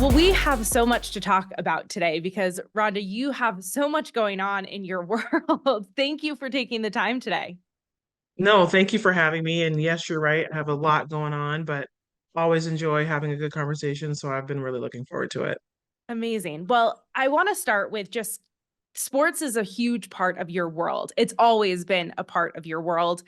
Well, we have so much to talk about today because, Rhonda, you have so much going on in your world. Thank you for taking the time today. No, thank you for having me. And yes, you're right. I have a lot going on, but always enjoy having a good conversation. So I've been really looking forward to it. Amazing. Well, I want to start with just sports is a huge part of your world. It's always been a part of your world.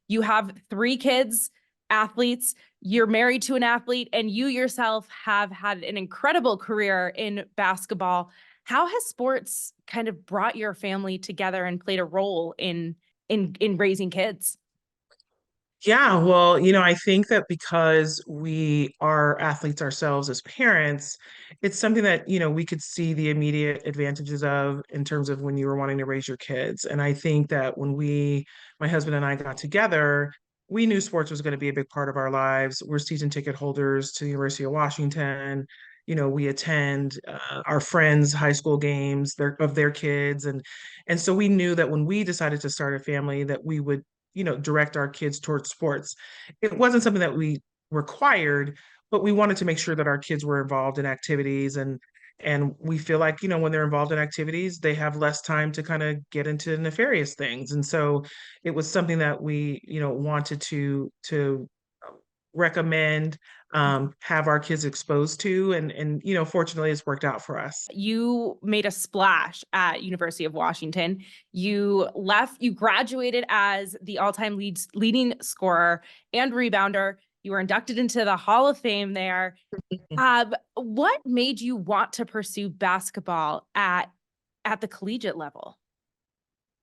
You have three kids, athletes. You're married to an athlete, and you yourself have had an incredible career in basketball. How has sports kind of brought your family together and played a role in raising kids? Yeah, well, I think that because we are athletes ourselves as parents, it's something that, we could see the immediate advantages of in terms of when you were wanting to raise your kids. And I think that when my husband and I got together, we knew sports was going to be a big part of our lives. We're season ticket holders to the University of Washington. We attend our friends' high school games of their kids, and so we knew that when we decided to start a family, that we would direct our kids towards sports. It wasn't something that we required, but we wanted to make sure that our kids were involved in activities, and we feel like, when they're involved in activities, they have less time to kind of get into nefarious things. And so it was something that we, wanted to recommend, have our kids exposed to, and fortunately it's worked out for us. You made a splash at University of Washington. You graduated as the all-time leading scorer and rebounder. You were inducted into the Hall of Fame there. What made you want to pursue basketball at the collegiate level?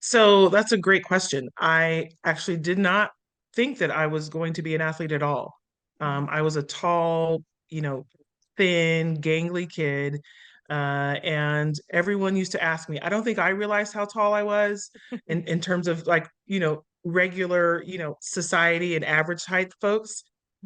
So that's a great question. I actually did not think that I was going to be an athlete at all. I was a tall, thin, gangly kid. And everyone used to ask me. I don't think I realized how tall I was in terms of like, regular, society and average height folks.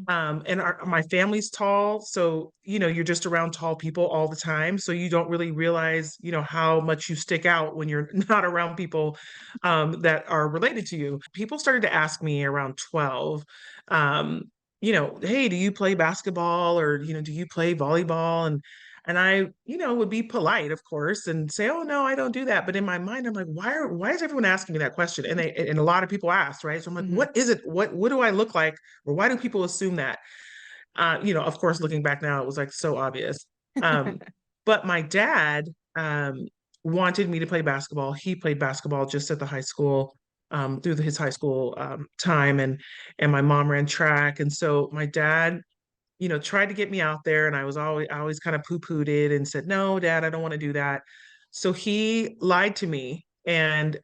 And my family's tall, so you're just around tall people all the time, so you don't really realize how much you stick out when you're not around people that are related to you. People started to ask me around 12, um, hey, do you play basketball, or do you play volleyball? And I, would be polite, of course, and say, "Oh no, I don't do that." But in my mind, I'm like, why is everyone asking me that question? And a lot of people ask, right? So I'm like, Mhm. what is it? What do I look like? Or why do people assume that? Of course, looking back now, it was like so obvious. Um, but my dad wanted me to play basketball. He played basketball just at the high school, through his high school time, and my mom ran track, and so my dad, tried to get me out there, and I always kind of poo-pooed it and said, "No, Dad, I don't want to do that." So he lied to me and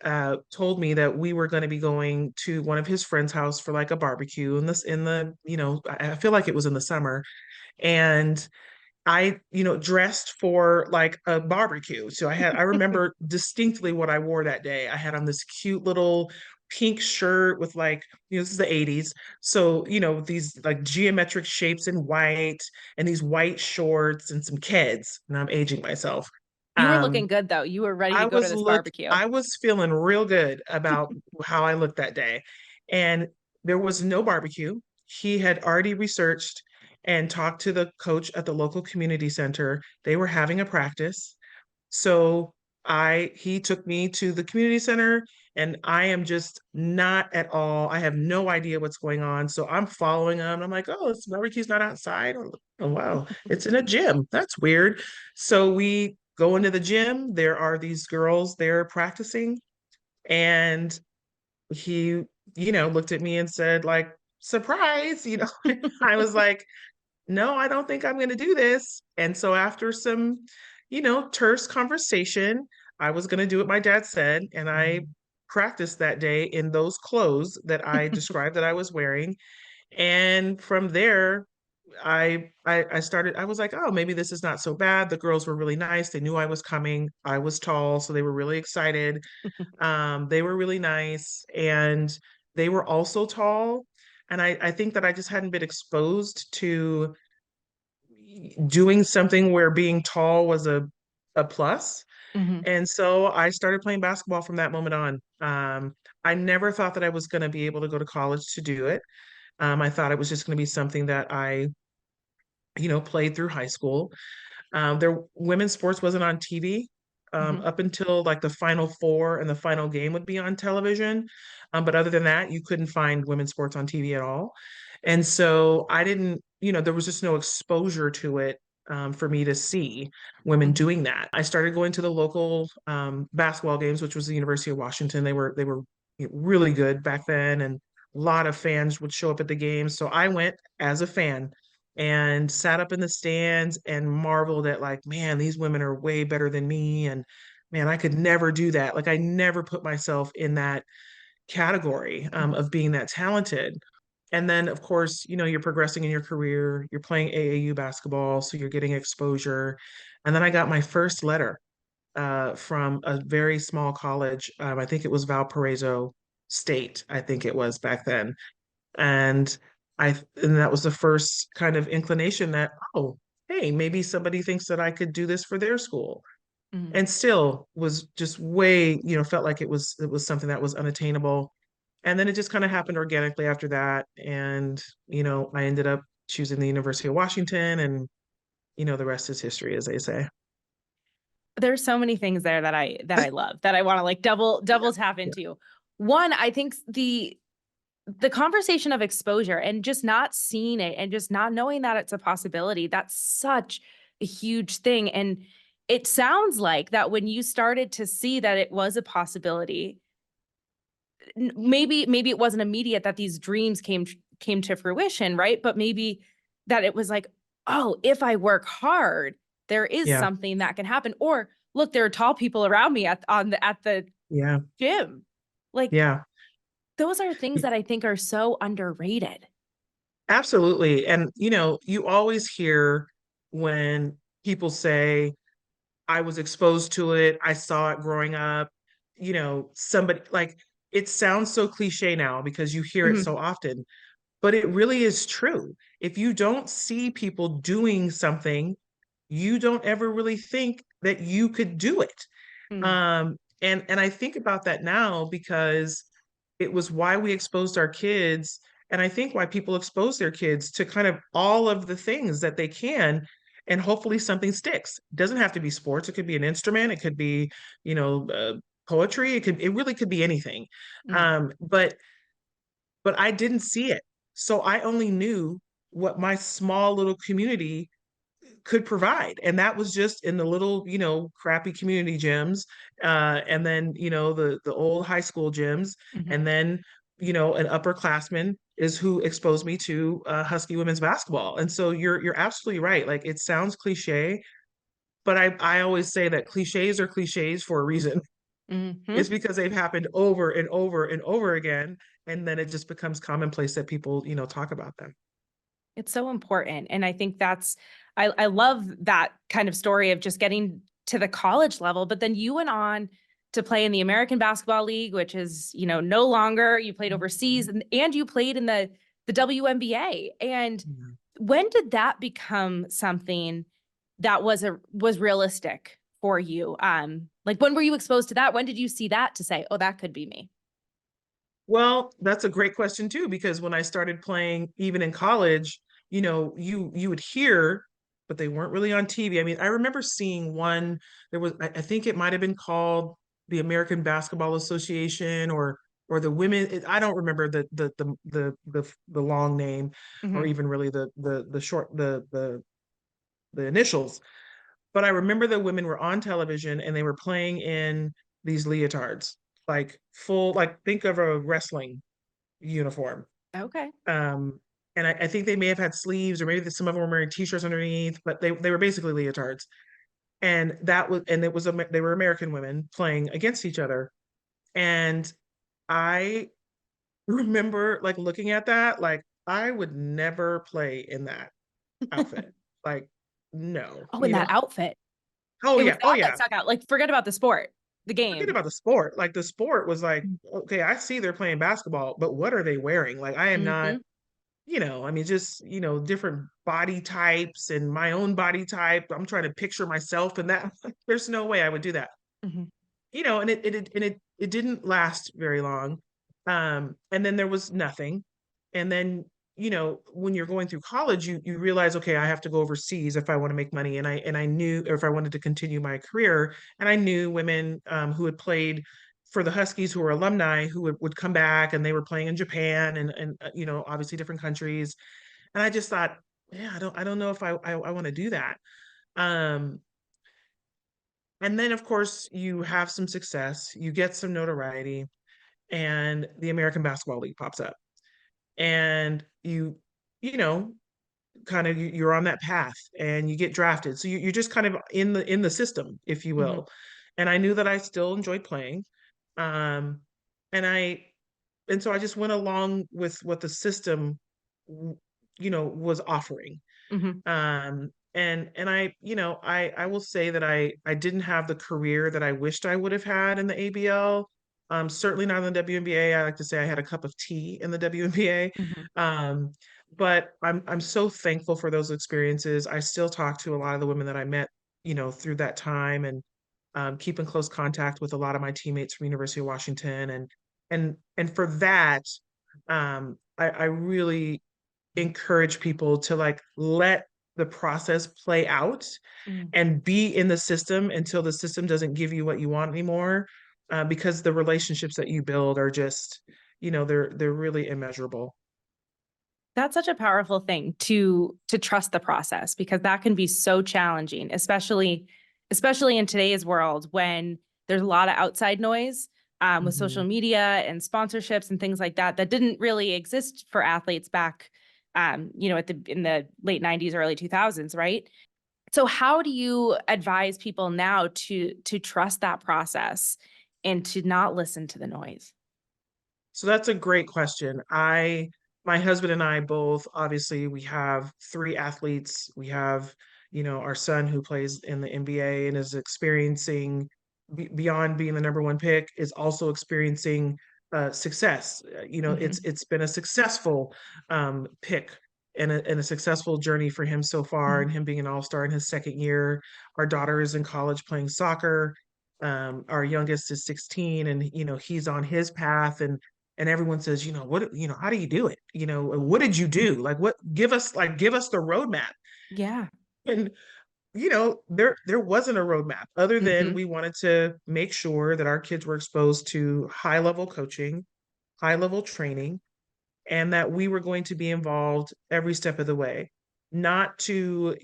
told me that we were going to be going to one of his friends' house for like a barbecue I feel like it was in the summer, and I, dressed for like a barbecue. So I remember distinctly what I wore that day. I had on this cute little pink shirt with like, this is the 80s. So, these like geometric shapes in white, and these white shorts and some Keds. And I'm aging myself. You were looking Um, good though. You were ready to go to this barbecue. I was feeling real good about how I looked that day. And there was no barbecue. He had already researched and talked to the coach at the local community center. They were having a practice. So he took me to the community center, and I am just not at all. I have no idea what's going on. So I'm following him. I'm like, oh, this barbecue's not outside. Oh, wow, it's in a gym. That's weird. So we go into the gym. There are these girls there practicing, and he, looked at me and said, like, surprise, I was like, no, I don't think I'm going to do this. And so after some, terse conversation, I was going to do what my dad said. And I practiced that day in those clothes that I described that I was wearing. And from there, I started, I was like, oh, maybe this is not so bad. The girls were really nice. They knew I was coming. I was tall, so they were really excited. They were really nice, and they were also tall. And I think that I just hadn't been exposed to doing something where being tall was a plus. Mhm. And so I started playing basketball from that moment on. I never thought that I was going to be able to go to college to do it. I thought it was just going to be something that I played through high school. Their women's sports wasn't on TV Mhm. up until like the Final Four and the final game would be on television. But other than that, you couldn't find women's sports on TV at all. And so I didn't, there was just no exposure to it for me to see women Mhm. doing that. I started going to the local basketball games, which was the University of Washington. They were really good back then, and a lot of fans would show up at the games. So I went as a fan and sat up in the stands and marveled at like, man, these women are way better than me. And man, I could never do that. Like I never put myself in that category Mhm. of being that talented. And then of course, you're progressing in your career, you're playing AAU basketball, so you're getting exposure. And then I got my first letter from a very small college. I think it was Valparaiso State, I think it was back then. And and that was the first kind of inclination that, oh, hey, maybe somebody thinks that I could do this for their school. Mhm. And still was just way, felt like it was something that was unattainable. And then it just kind of happened organically after that. And, I ended up choosing the University of Washington, and the rest is history, as they say. There's so many things there that I love that I want to like double tap Yeah. into. One, I think the conversation of exposure and just not seeing it and just not knowing that it's a possibility, that's such a huge thing. And it sounds like that when you started to see that it was a possibility, maybe it wasn't immediate that these dreams came to fruition, right? But maybe that it was like, oh, if I work hard, there is Yeah. something that can happen. Or look, there are tall people around me at the Yeah. gym. Like Yeah. those are things that I think are so underrated. Absolutely. And, you always hear when people say, I was exposed to it, I saw it growing up, somebody like it sounds so cliche now because you hear it Mhm. so often, but it really is true. If you don't see people doing something, you don't ever really think that you could do it. Mm. And I think about that now because it was why we exposed our kids, and I think why people expose their kids to kind of all of the things that they can, and hopefully something sticks. It doesn't have to be sports. It could be an instrument. It could be, you know, uh, poetry. It really could be anything. Mm. But I didn't see it, so I only knew what my small little community could provide. And that was just in the little, crappy community gyms, and then, the old high school gyms. Mhm. And then, an upperclassman is who exposed me to Husky women's basketball. And so you're absolutely right. Like it sounds cliche, but I always say that cliches are cliches for a reason. It's Mhm. because they've happened over and over and over again. And then it just becomes commonplace that people, talk about them. It's so important. And I think I love that kind of story of just getting to the college level, but then you went on to play in the American Basketball League, which is, no longer. You played overseas and you played in the WNBA. And Yeah. when did that become something that was realistic for you? Like when were you exposed to that? When did you see that to say, oh, that could be me? Well, that's a great question too, because when I started playing, even in college, you would hear, but they weren't really on TV. I mean, I remember seeing one. There was, I think it might have been called the American Basketball Association, or the women. I don't remember the long name, or Mhm. even really the short the initials. But I remember the women were on television and they were playing in these leotards, like full, like think of a wrestling uniform. Okay. Um, and I think they may have had sleeves, or maybe some of them were wearing t-shirts underneath, but they were basically leotards. And they were American women playing against each other. And I remember like looking at that, like I would never play in that outfit. Like, no, Oh, in that outfit. Oh It was yeah, oh that that yeah. stuck out. Like, forget about the sport, the Forget game. about the sport. Like the sport was like, okay, I see they're playing basketball, but what are they wearing? Like I am not, Mhm. I mean, just, different body types and my own body type. I'm trying to picture myself in that. There's no way I would do that. Mhm. And it didn't last very long. And then there was nothing. And then, when you're going through college, you realize, okay, I have to go overseas if I want to make money. And I knew, or if I wanted to continue my career, and I knew women who had played for the Huskies who were alumni who would come back, and they were playing in Japan and obviously different countries. And I just thought, yeah, I don't know if I want to do that. Um, and then of course you have some success, you get some notoriety, and the American Basketball League pops up. And you know, kind of you're on that path and you get drafted. So you're just kind of in the system, if you Hmm. will. And I knew that I still enjoyed playing. Um, and I and so I just went along with what the system was offering. Hmm. And I will say that I didn't have the career that I wished I would have had in the ABL. Certainly not in the WNBA. I like to say I had a cup of tea in the WNBA. Hmm. Um, but I'm so thankful for those experiences. I still talk to a lot of the women that I met, through that time, and keep in close contact with a lot of my teammates from University of Washington. And for that, I really encourage people to like let the process play out Hmm. and be in the system until the system doesn't give you what you want anymore, because the relationships that you build are just, they're really immeasurable. That's such a powerful thing to trust the process, because that can be so challenging, especially in today's world when there's a lot of outside noise with social Mhm. media and sponsorships and things like that that didn't really exist for athletes back in the late 90s, early 2000s, right? So how do you advise people now to trust that process and to not listen to the noise? So that's a great question. My husband and I both, obviously, we have three athletes. We have, our son who plays in the NBA and is experiencing, beyond being the number one pick, is also experiencing success. It's Hmm. it's been a successful pick and a successful journey for him so far, Hmm. and him being an all-star in his second year. Our daughter is in college playing soccer. Our youngest is 16, and he's on his path, and everyone says, how do you do it? What did you do? Like, what, give us the roadmap. Yeah. And, there wasn't a roadmap other than Hmm. we wanted to make sure that our kids were exposed to high level coaching, high level training, and that we were going to be involved every step of the way, not to,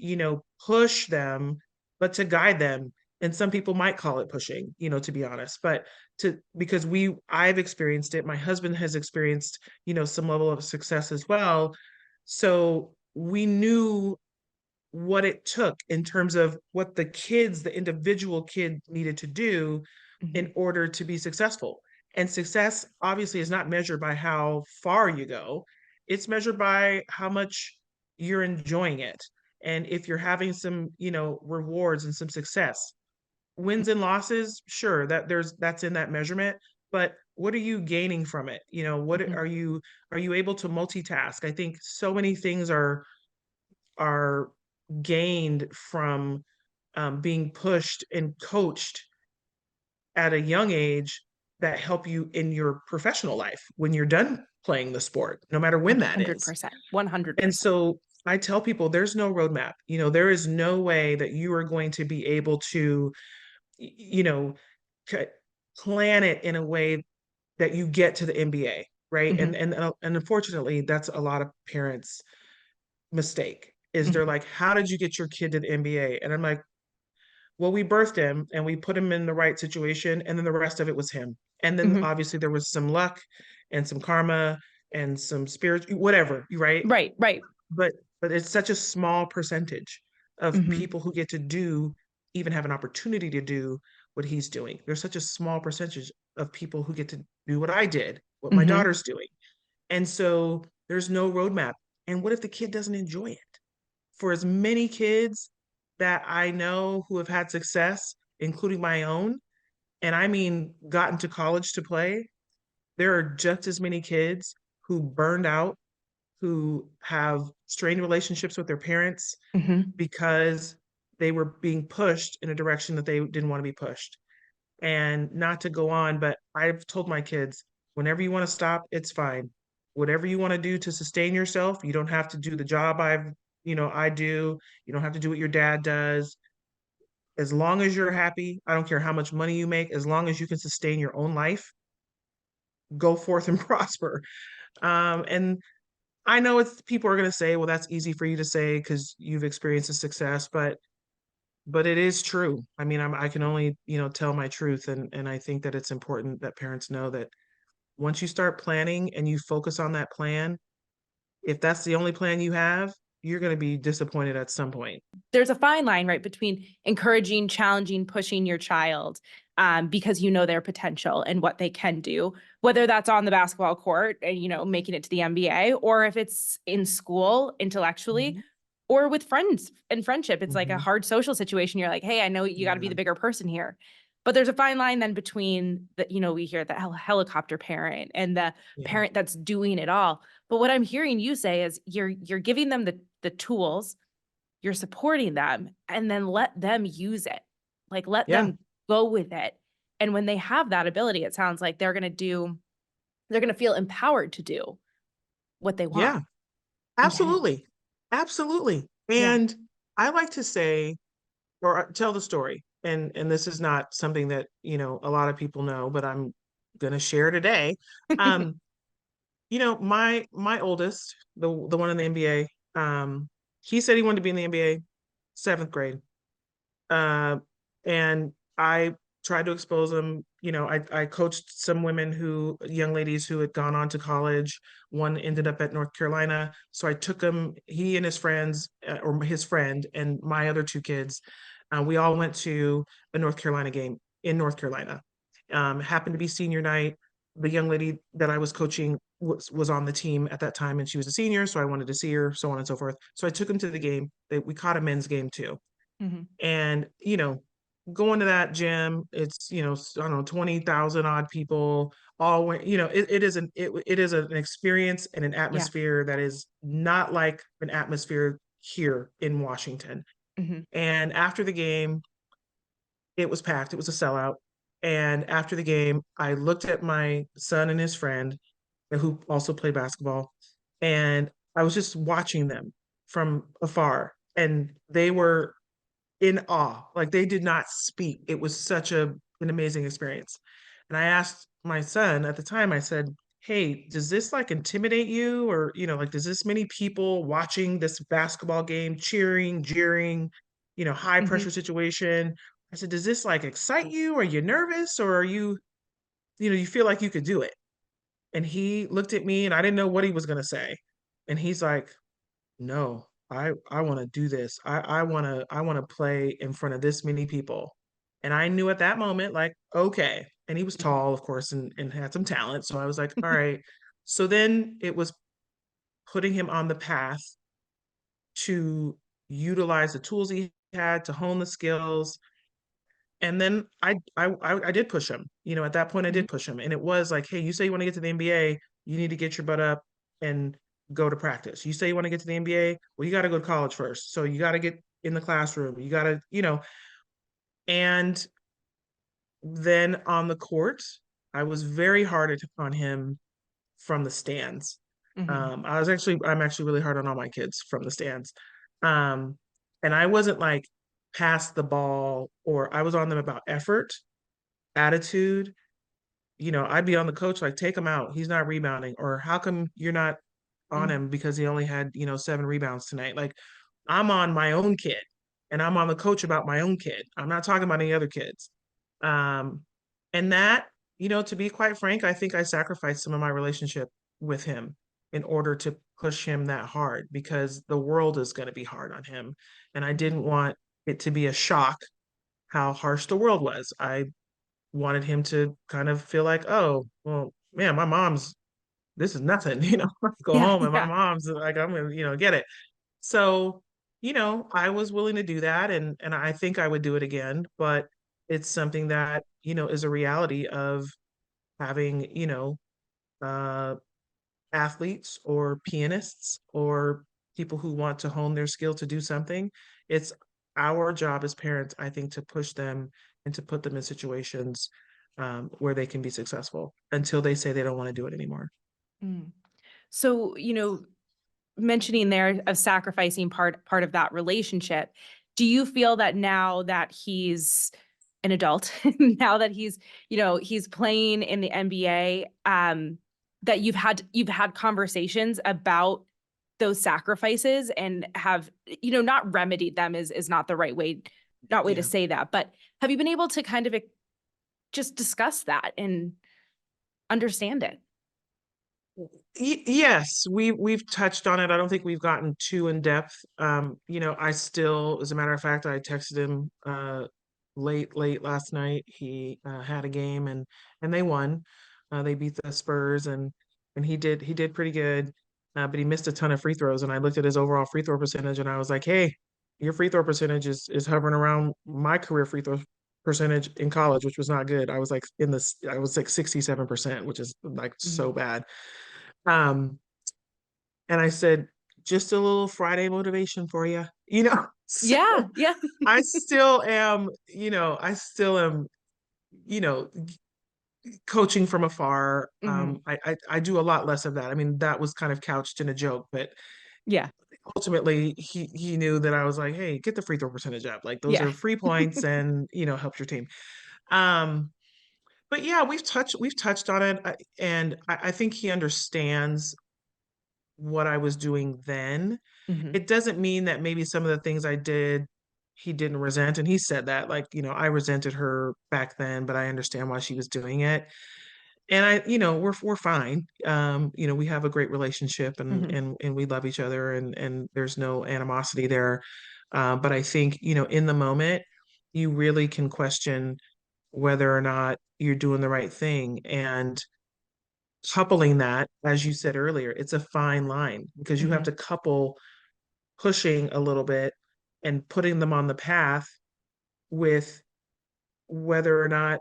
push them, but to guide them. And some people might call it pushing, to be honest, but because I've experienced it, my husband has experienced, some level of success as well. So we knew what it took in terms of what the individual kid needed to do Hmm. in order to be successful. And success obviously is not measured by how far you go, it's measured by how much you're enjoying it. And if you're having some, rewards and some success, wins and losses, sure, that's in that measurement. But what are you gaining from it? What Hmm. are you able to multitask? I think so many things are gained from being pushed and coached at a young age that help you in your professional life when you're done playing the sport, no matter when that is. 100%. 100%. And so I tell people there's no roadmap. There is no way that you are going to be able to, you know, plan it in a way that you get to the NBA, right? And Hmm. and and unfortunately, that's a lot of parents' mistake. Is they're Hmm. like, how did you get your kid to the NBA? And I'm like, well, we birthed him and we put him in the right situation, and then the rest of it was him. And then Hmm. obviously there was some luck and some karma and some spirit, whatever, right? Right, right. But but it's such a small percentage of Hmm. people who get to even have an opportunity to do what he's doing. There's such a small percentage of people who get to do what I did, what my Hmm. daughter's doing. And so there's no roadmap. And what if the kid doesn't enjoy it? For as many kids that I know who have had success, including my own, and I mean gotten to college to play, there are just as many kids who burned out, who have strained relationships with their parents Hmm. because they were being pushed in a direction that they didn't want to be pushed. And not to go on, but I've told my kids, whenever you want to stop, it's fine. whatever you want to do to sustain yourself. You don't have to do the job I do. You don't have to do what your dad does. As long as you're happy, I don't care how much money you make, as long as you can sustain your own life, go forth and prosper. And I know it's people are going to say, well, that's easy for you to say because you've experienced a success, but it is true. I mean, I can only, tell my truth. And I think that it's important that parents know that once you start planning and you focus on that plan, if that's the only plan you have, you're going to be disappointed at some point. There's a fine line, right, between encouraging, challenging, pushing your child because you know their potential and what they can do, whether that's on the basketball court and, making it to the NBA, or if it's in school intellectually, Mhm. or with friends and friendship. It's like a Mhm. hard social situation. You're like, hey, I know you got to be Yeah. the bigger person here. But there's a fine line then between the, we hear the helicopter parent and the Yeah. parent that's doing it all. But what I'm hearing you say is you're giving them the tools, you're supporting them, and then let them use it. Like let Yeah. them go with it. And when they have that ability, it sounds like they're going to feel empowered to do what they want Yeah. and can. Absolutely. Absolutely. Yeah. And I like to say or tell the story. And this is not something that, a lot of people know, but I'm going to share today. Um, my oldest, the one in the NBA, he said he wanted to be in the NBA, seventh grade. Uh, and I tried to expose them. I coached some young ladies who had gone on to college. One ended up at North Carolina. So I took him, he and his friends, or his friend, and my other two kids. We all went to a North Carolina game in North Carolina. Happened to be senior night. The young lady that I was coaching was on the team at that time, and she was a senior. So I wanted to see her, so on and so forth. So I took him to the game. We caught a men's game too. Mhm. And, going to that gym, it's, I don't know, 20,000 odd people all went, it is an experience and an Yeah. atmosphere that is not like an atmosphere here in Washington. Mhm. And after the game, it was packed. It was a sellout. And after the game, I looked at my son and his friend who also played basketball, and I was just watching them from afar. And they were in awe. Like they did not speak. It was such an amazing experience. And I asked my son at the time, I said, hey, does this like intimidate you? Or, like, does this many people watching this basketball game, cheering, jeering, high Mhm. pressure situation? I said, does this like excite you? Are you nervous? Or are you, you feel like you could do it? And he looked at me and I didn't know what he was going to say. And he's like, no, I want to do this. I want to play in front of this many people. And I knew at that moment, like, okay. And he was Mhm. tall, of course, and had some talent. So I was like, all right. So then it was putting him on the path to utilize the tools he had to hone the skills. And then I did push him. At that point I Mhm. did push him. And it was like, hey, you say you want to get to the NBA, you need to get your butt up and go to practice. You say you want to get to the NBA, well, you got to go to college first. So you got to get in the classroom. You got to, and then on the court, I was very hard on him from the stands. Mhm. I'm actually really hard on all my kids from the stands. Um, and I wasn't like pass the ball, or I was on them about effort, attitude. I'd be on the coach like, take him out. He's not rebounding. Or how come you're not on Mhm. him because he only had, 7 rebounds tonight? Like, I'm on my own kid and I'm on the coach about my own kid. I'm not talking about any other kids. Um, and that, to be quite frank, I think I sacrificed some of my relationship with him in order to push him that hard because the world is going to be hard on him. And I Mhm. didn't want it to be a shock how harsh the world was. I wanted him to kind of feel like, oh, well, man, my mom's this is nothing, I go Yeah. home and my Yeah. mom's like, I'm gonna, get it. So, I was willing to do that and I think I would do it again, but it's something that, is a reality of having, uh athletes or pianists or people who want to hone their skill to do something. It's our job as parents, I think, to push them and to put them in situations where they can be successful until they say they don't want to do it anymore. Mm. So, mentioning there of sacrificing part of that relationship, do you feel that now that he's an adult, now that he's playing in the NBA, that you've had conversations about those sacrifices and have, not remedied them is not the right way, not way to Yeah. say that, but have you been able to kind of just discuss that and understand it? Yes, we've touched on it. I don't think we've gotten too in depth. I still, as a matter of fact, I texted him late last night. He had a game and they won. They beat the Spurs and he did pretty good. But he missed a ton of free throws and I looked at his overall free throw percentage and I was like, "Hey, your free throw percentage is hovering around my career free throw percentage in college, which was not good. I was like 67%, which is like Mhm. so bad." Um, and I said, just a little Friday motivation for you, So Yeah, yeah. I still am, you know, coaching from afar. Mhm. I do a lot less of that. I mean, that was kind of couched in a joke, but Yeah, ultimately he knew that I was like, hey, get the free throw percentage up. Like those yeah. are free points and help your team. Um, but yeah, we've touched on it, and I think he understands what I was doing then. Mhm. It doesn't mean that maybe some of the things I did he didn't resent. And he said that, like, I resented her back then, but I understand why she was doing it. And we're fine. We have a great relationship Mhm. and we love each other and there's no animosity there. But I think, in the moment, you really can question whether or not you're doing the right thing. And coupling that, as you said earlier, it's a fine line because you have Mhm. to couple pushing a little bit and putting them on the path with whether or not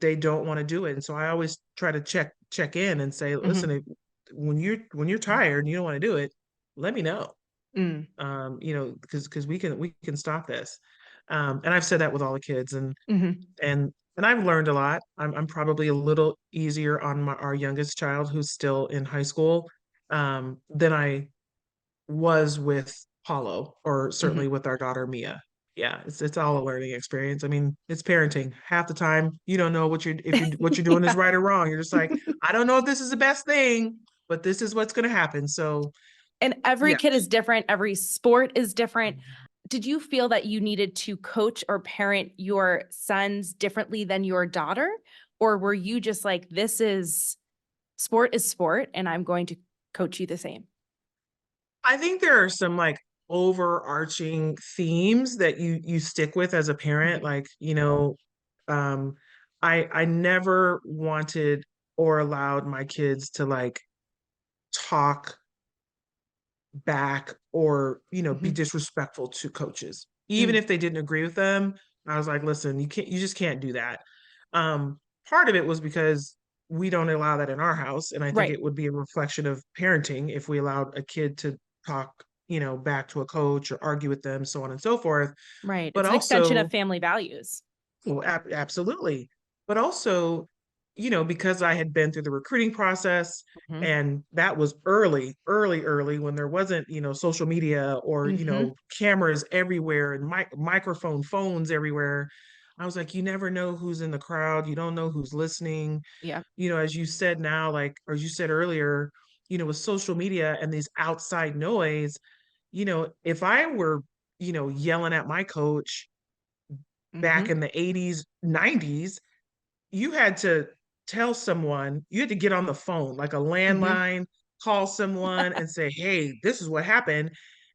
they don't want to do it. And so I always try to check in and say, listen, Mhm. when you're tired and you don't want to do it, let me know. Mm. Because we can stop this. And I've said that with all the kids Mhm. and I've learned a lot. I'm probably a little easier on our youngest child who's still in high school than I was with Paolo, or certainly Mhm. with our daughter Mia. Yeah, it's all a learning experience. I mean, it's parenting. Half the time, you don't know what you're doing is Yeah. right or wrong. You're just like, I don't know if this is the best thing, but this is what's going to happen. So, And every yeah. kid is different, every sport is different. Did you feel that you needed to coach or parent your sons differently than your daughter? Or were you just like, this is sport, and I'm going to coach you the same? I think there are some like overarching themes that you stick with as a parent. Mhm. Like, um, I never wanted or allowed my kids to like talk back or be Mhm. disrespectful to coaches even Mm. if they didn't agree with them. I was like, listen, you just can't do that. Part of it was because we don't allow that in our house, and I think Right, it would be a reflection of parenting if we allowed a kid to talk back to a coach or argue with them, so on and so forth. right. But It's an extension also, of family values. well, absolutely. But also, because I had been through the recruiting process Mhm. and that was early when there wasn't, social media or, Mhm. cameras everywhere and microphone phones everywhere. I was like, you never know who's in the crowd. You don't know who's listening. Yeah. As you said now, like, or as you said earlier, with social media and these outside noise, if I were, yelling at my coach back Mhm. in the 80s, 90s, you had to tell someone, you had to get on the phone, like a Mhm. landline, call someone and say, hey, this is what happened.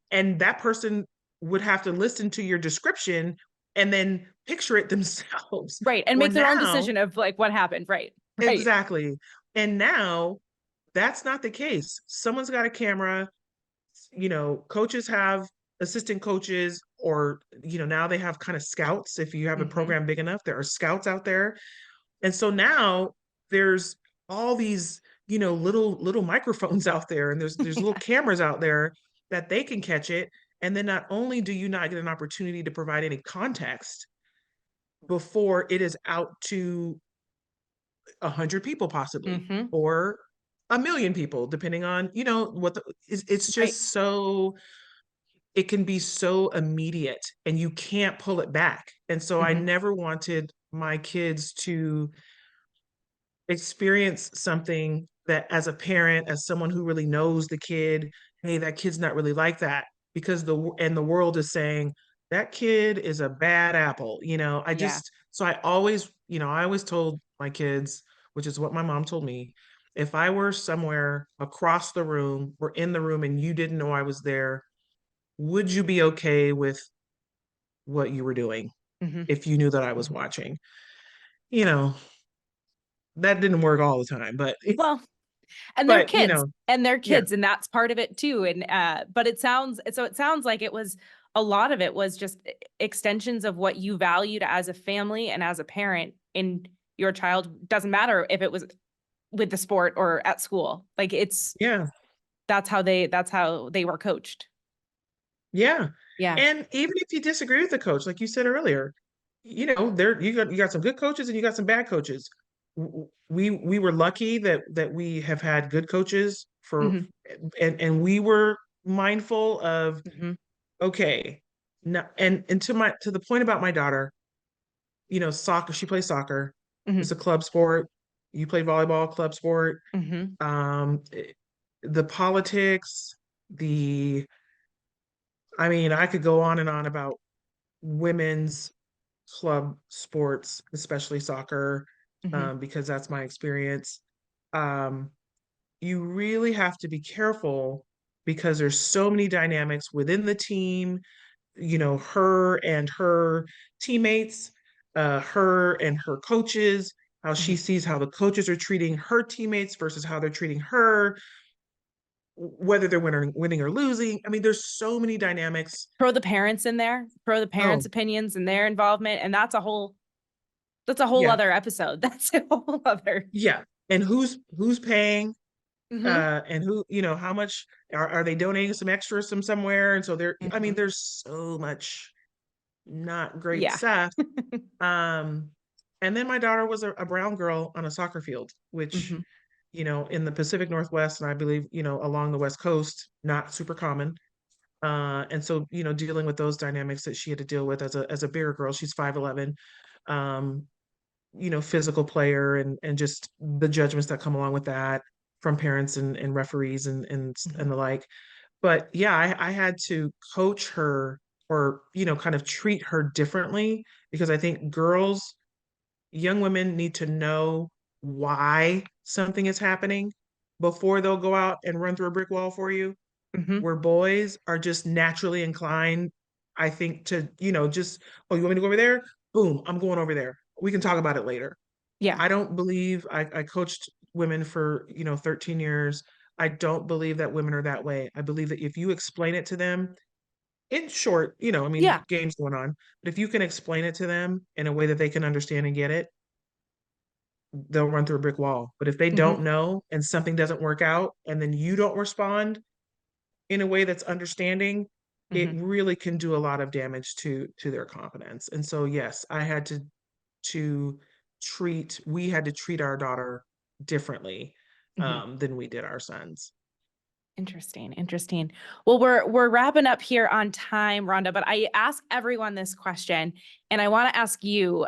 And that person would have to listen to your description and then picture it themselves. Right, and Where make their own now, decision of, like, what happened. Right, right. exactly. And now that's not the case. Someone's got a camera, coaches have assistant coaches, or, now they have kind of scouts. If you have a Mhm. program big enough, there are scouts out there. And so now there's all these, little microphones out there, and there's little cameras out there that they can catch it. And then not only do you not get an opportunity to provide any context before it is out to 100 people possibly, Mhm. or a million people, depending on, what it's Right. just so, it can be so immediate and you can't pull it back. And so I Mhm. never wanted my kids to experience something that, as a parent, as someone who really knows the kid, hey, that kid's not really like that, because the world is saying that kid is a bad apple. I Yeah. just, so I always told my kids, which is what my mom told me, if I were somewhere across the room or in the room and you didn't know I was there, would you be okay with what you were doing Mhm. if you knew that I was watching? You know, that didn't work all the time, but Well, and they're but kids and they're yeah, kids and that's part of it too. And but it sounds like it was a lot of it was just extensions of what you valued as a family and as a parent in your child. Doesn't matter if it was with the sport or at school. Like it's yeah, that's how they were coached. yeah. Yeah. And even if you disagree with the coach, like you said earlier, there you got some good coaches and you got some bad coaches. We were lucky that we have had good coaches Hmm. and we were mindful of, Hmm. okay, now, and to the point about my daughter, soccer, she plays soccer. It's a Hmm. club sport. You play volleyball, club sport. Hmm. Um, eh, the politics, the I mean, I could go on and on about women's club sports, especially soccer, Hmm. because that's my experience. Um, you really have to be careful because there's so many dynamics within the team, her and her teammates, her and her coaches, how she Hmm. sees how the coaches are treating her teammates versus how they're treating her, whether they're winning or losing. I mean, there's so many dynamics. Throw the parents in there, throw the Oh, parents' opinions and their involvement, and that's a whole yeah, other episode. That's a whole other. yeah. And who's paying, Hmm. and how much are they donating some extra somewhere? And so I mean, Hmm. there's so much not great Yeah. stuff. Um, and then my daughter was a brown girl on a soccer field, which, Hmm. in the Pacific Northwest, and I believe, along the West Coast, not super common. And so, dealing with those dynamics that she had to deal with as a bigger girl, she's 5'11", um, physical player, and just the judgments that come along with that from parents and referees and Hmm. the like. But yeah, I had to coach her, or, kind of treat her differently, because I think young women need to know why something is happening before they'll go out and run through a brick wall for you, Hmm. where boys are just naturally inclined, I think, to, just, oh, you want me to go over there? Boom, I'm going over there. We can talk about it later. Yeah. I don't believe I coached women for, 13 years. I don't believe that women are that way. I believe that if you explain it to them in short, I mean, Yeah. games going on, but if you can explain it to them in a way that they can understand and get it, they'll run through a brick wall. But if they don't Hmm. know and something doesn't work out and then you don't respond in a way that's understanding, it Hmm. really can do a lot of damage to their confidence. And so yes, I had to we had to treat our daughter differently, Hmm. than we did our sons. Interesting. Interesting. Well, we're wrapping up here on time, Rhonda, but I ask everyone this question and I want to ask you,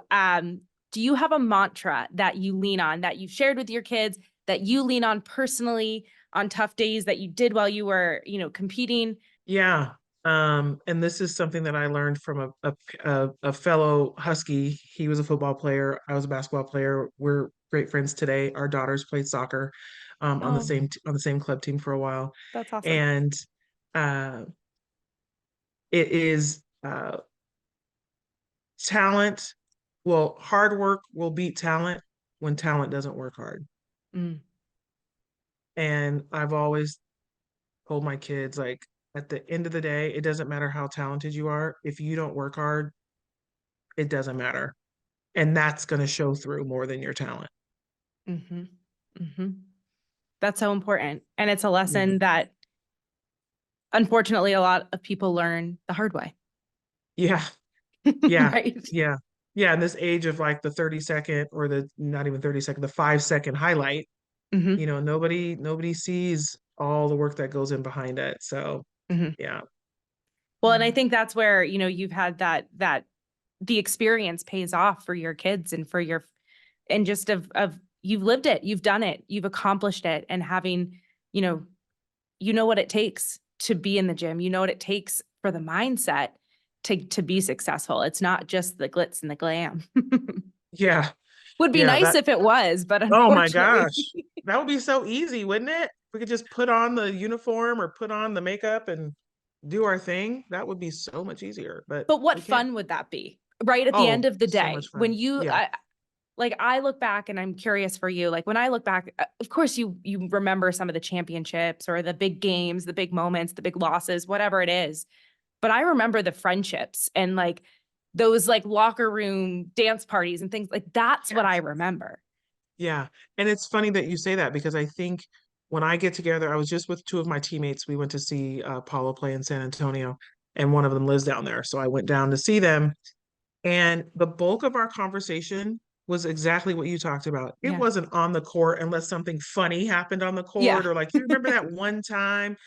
do you have a mantra that you lean on that you've shared with your kids that you lean on personally on tough days that you did while you were, competing? Yeah. And this is something that I learned from a fellow Husky. He was a football player. I was a basketball player. We're great friends today. Our daughters played soccer, on the Oh, same club team for a while. that's awesome. And uh, it is, talent. Well, hard work will beat talent when talent doesn't work hard. Mm, And I've always told my kids, like, at the end of the day, it doesn't matter how talented you are. If you don't work hard, it doesn't matter. And that's going to show through more than your talent. hmm. Hmm. That's so important. And it's a Yeah. lesson that unfortunately a lot of people learn the hard way. Yeah. Yeah. Right. Yeah. Yeah. In this age of like the 30-second, or the not even 30-second, the 5-second highlight, Hmm. You know, nobody sees all the work that goes in behind it. So Hmm. yeah. Well, and I Mhm. think that's where, you've had that the experience pays off for your kids and for your, and just of you've lived it, you've done it, you've accomplished it, and having, you know, what it takes to be in the gym. You know what it takes for the mindset to be successful. It's not just the glitz and the glam. Yeah. Would be Yeah. nice if it was, but Oh my unfortunately. gosh. That would be so easy, wouldn't it? We could just put on the uniform or put on the makeup and do our thing. That would be so much easier, but But what we can't. fun would that be? Right at the end Oh, of the so day, much when fun. Yeah. like I look back and I'm curious for you, like when I look back, of course you remember some of the championships or the big games, the big moments, the big losses, whatever it is. But I remember the friendships and like those like locker room dance parties and things like that's what I Yes. remember. Yeah. And it's funny that you say that because I think when I get together, I was just with two of my teammates. We went to see Paolo play in San Antonio, and one of them lives down there. So I went down to see them. And the bulk of our conversation was exactly what you talked about. It Yeah. wasn't on the court unless something funny happened on the Yeah. court, or like, you remember that one time,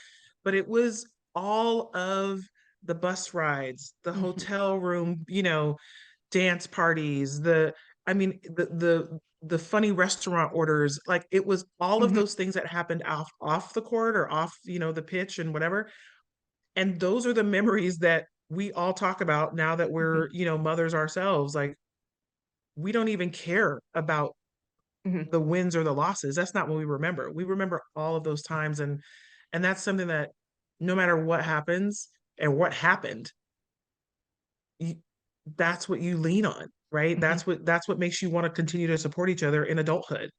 but it was all of the bus rides, the Hmm. hotel room, dance parties, I mean, the funny restaurant orders, like it was all of Hmm. those things that happened off the court or off, the pitch and whatever. And those are the memories that we all talk about now that Hmm. we're, mothers ourselves. Like we don't even care about Hmm. the wins or the losses. That's not what we remember. We remember all of those times, and that's something that no matter what happens and what happened, you, that's what you lean on, right? Hmm. That's what makes you want to continue to support each other in adulthood.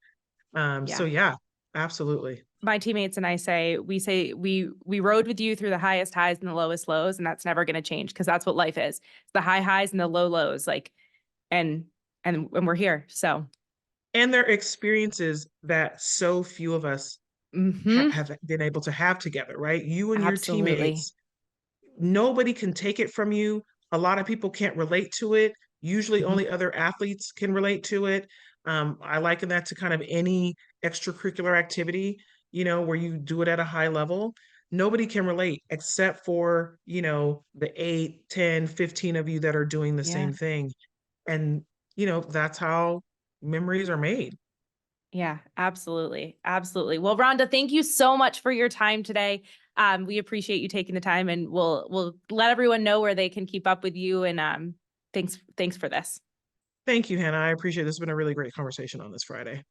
So Yeah. yeah, absolutely. My teammates and I say we rode with you through the highest highs and the lowest lows, and that's never going to change because that's what life is. It's the high highs and the low lows, like, and and we're here. So, And they're experiences that so few of us hmm, have been able to have together, right? You and your absolutely. teammates, nobody can take it from you. A lot of people can't relate to it. Usually, Hmm. only other athletes can relate to it. I liken that to kind of any extracurricular activity, where you do it at a high level. Nobody can relate except for, the 8, 10, 15 of you that are doing the Yeah. same thing. And, that's how memories are made. Yeah, absolutely. Absolutely. Well, Rhonda, thank you so much for your time today. We appreciate you taking the time, and we'll let everyone know where they can keep up with you. And thanks for this. Thank you, Hannah. I appreciate this. Has been a really great conversation on this Friday.